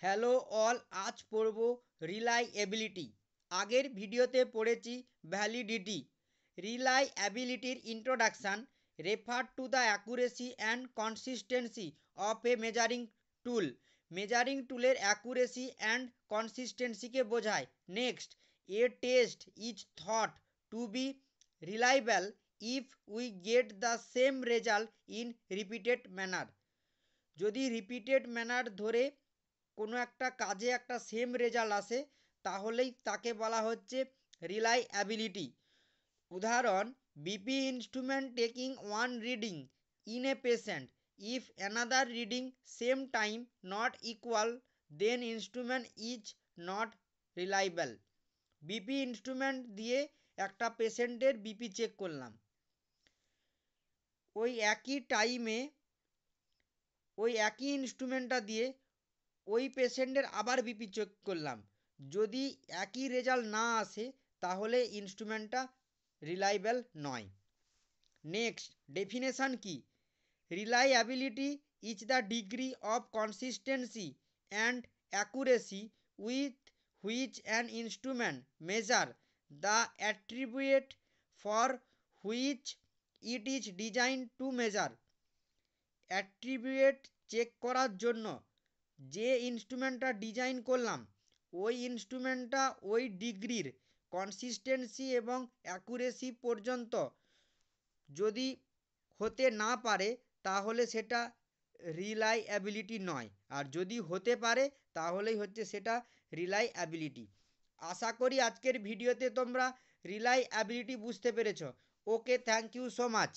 Hello all, আজ পড়ব রিলাইএবিলিটি। আগের ভিডিওতে পড়েছি ভ্যালিডিটি। রিলাইএবিলিটির introduction refer to the accuracy and consistency of a measuring tool. Measuring টুলের অ্যাকুরেসি অ্যান্ড কনসিস্টেন্সিকে বোঝায়। Next, a test is thought to be reliable if we get the same result in repeated manner. যদি repeated manner ধরে কোনো একটা কাজে একটা same result আসে তাহলেই তাকে বলা হচ্ছে রিলাইএবিলিটি। উদাহরণ, BP instrument taking one reading in a patient, if another reading same time not equal then instrument is not reliable. BP instrument দিয়ে একটা পেশেন্টের বিপি চেক করলাম, ওই একই টাইমে ওই একই ইনস্ট্রুমেন্টটা দিয়ে ওই পেশেন্টের আবার বিপি চেক করলাম, যদি একই রেজাল্ট না আসে তাহলে ইনস্ট্রুমেন্টটা রিলায়েবল নয়। নেক্সট, ডেফিনেশান কি? Reliability is the degree of consistency and accuracy with which an instrument measure the attribute for which it is design to measure. Attribute check করার জন্য যে ইনস্ট্রুমেন্টটা ডিজাইন করলাম ওই ইনস্ট্রুমেন্টটা ওই ডিগ্রির কনসিস্টেন্সি এবং অ্যাকুরেসি পর্যন্ত যদি হতে না পারে তাহলে সেটা রিলায়েবিলিটি নয়, আর যদি হতে পারে তাহলেই হচ্ছে সেটা রিলায়েবিলিটি। আশা করি আজকের ভিডিওতে তোমরা রিলায়েবিলিটি বুঝতে পেরেছো। ওকে, থ্যাংক ইউ সো মাচ।